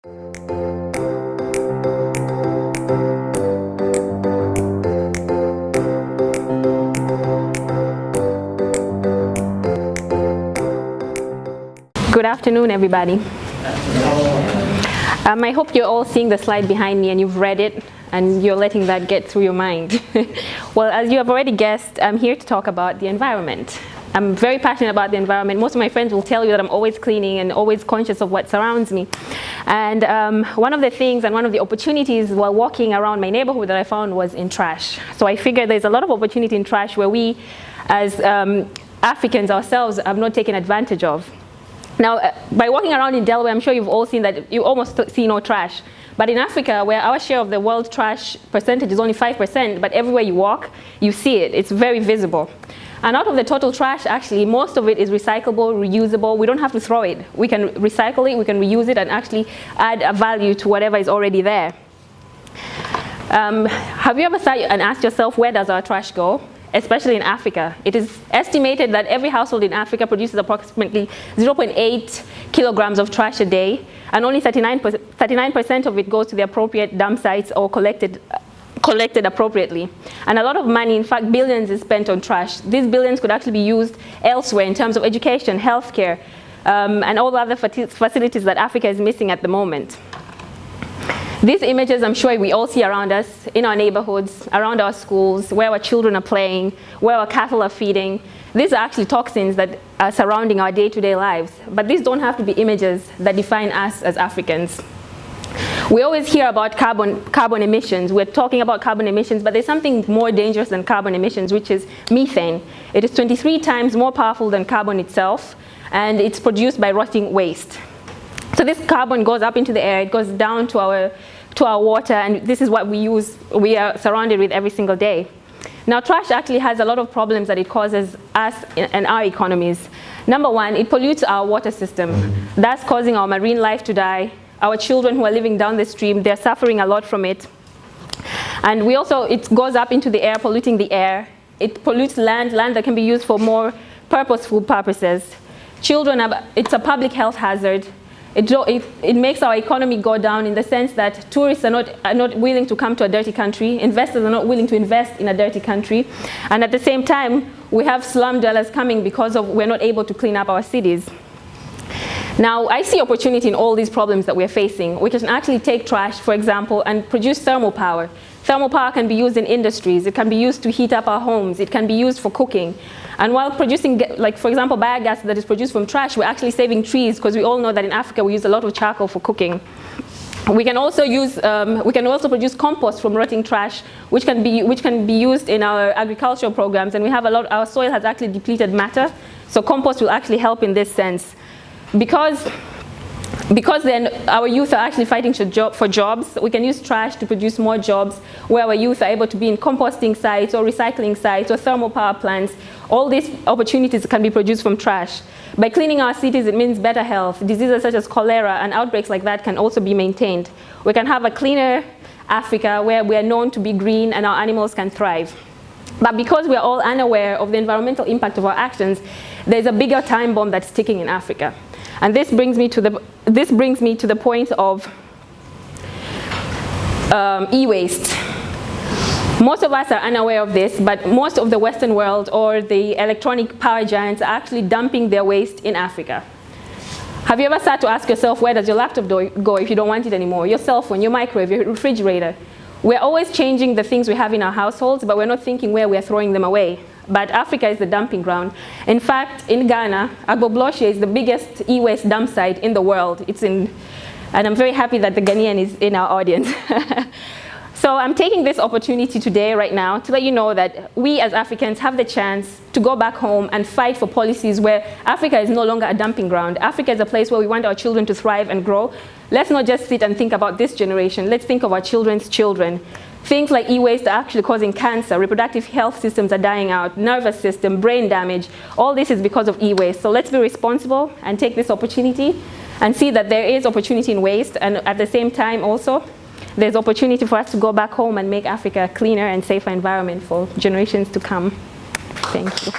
Good afternoon, everybody. I hope you're all seeing the slide behind me and you've read it and you're letting that get through your mind. Well, as you have already guessed, I'm here to talk about the environment. I'm very passionate about the environment. Most of my friends will tell you that I'm always cleaning and always conscious of what surrounds me. And one of the things and one of the opportunities while walking around my neighborhood that I found was in trash. So I figured there's a lot of opportunity in trash where we, as Africans ourselves, have not taken advantage of. Now, by walking around in Delaware, I'm sure you've all seen that you almost see no trash. But in Africa, where our share of the world trash percentage is only 5%, but everywhere you walk, you see it. It's very visible. And out of the total trash, actually, most of it is recyclable, reusable. We don't have to throw it. We can recycle it, we can reuse it, and actually add a value to whatever is already there. Have you ever sat and asked yourself, where does our trash go? Especially in Africa. It is estimated that every household in Africa produces approximately 0.8 kilograms of trash a day, and only 39% of it goes to the appropriate dump sites or collected appropriately. And a lot of money, in fact billions, is spent on trash. These billions could actually be used elsewhere in terms of education, healthcare, and all the other facilities that Africa is missing at the moment. These images, I'm sure we all see around us, in our neighborhoods, around our schools, where our children are playing, where our cattle are feeding. These are actually toxins that are surrounding our day-to-day lives. But these don't have to be images that define us as Africans. We always hear about carbon emissions. We're talking about carbon emissions, but there's something more dangerous than carbon emissions, which is methane. It is 23 times more powerful than carbon itself, and it's produced by rotting waste. So this carbon goes up into the air, it goes down to our water, and this is what we are surrounded with every single day. Now, trash actually has a lot of problems that it causes us and our economies. Number one, it pollutes our water system. That's causing our marine life to die. Our children who are living down the stream, they're suffering a lot from it. And it goes up into the air, polluting the air. It pollutes land that can be used for more purposeful purposes. It's a public health hazard. It makes our economy go down in the sense that tourists are not willing to come to a dirty country. Investors are not willing to invest in a dirty country. And at the same time, we have slum dwellers coming because we're not able to clean up our cities. Now, I see opportunity in all these problems that we're facing. We can actually take trash, for example, and produce thermal power. Thermal power can be used in industries. It can be used to heat up our homes. It can be used for cooking. And while producing, like for example, biogas that is produced from trash, we're actually saving trees, because we all know that in Africa we use a lot of charcoal for cooking. We can also produce compost from rotting trash, which can be used in our agricultural programs. And we have our soil has actually depleted matter, so compost will actually help in this sense. Because then our youth are actually fighting for jobs, we can use trash to produce more jobs, where our youth are able to be in composting sites or recycling sites or thermal power plants. All these opportunities can be produced from trash. By cleaning our cities, it means better health. Diseases such as cholera and outbreaks like that can also be maintained. We can have a cleaner Africa where we are known to be green and our animals can thrive. But because we are all unaware of the environmental impact of our actions, there's a bigger time bomb that's ticking in Africa. And this brings me to the point of e-waste. Most of us are unaware of this, but most of the Western world or the electronic power giants are actually dumping their waste in Africa. Have you ever sat to ask yourself, where does your laptop go if you don't want it anymore? Your cell phone, your microwave, your refrigerator. We're always changing the things we have in our households, but we're not thinking where we're throwing them away. But Africa is the dumping ground. In fact, in Ghana, Agbogbloshie is the biggest e-waste dump site in the world. And I'm very happy that the Ghanaian is in our audience. So I'm taking this opportunity today, right now, to let you know that we as Africans have the chance to go back home and fight for policies where Africa is no longer a dumping ground. Africa is a place where we want our children to thrive and grow. Let's not just sit and think about this generation. Let's think of our children's children. Things like e-waste are actually causing cancer, reproductive health systems are dying out, nervous system, brain damage. All this is because of e-waste. So let's be responsible and take this opportunity and see that there is opportunity in waste, and at the same time also, there's opportunity for us to go back home and make Africa a cleaner and safer environment for generations to come. Thank you.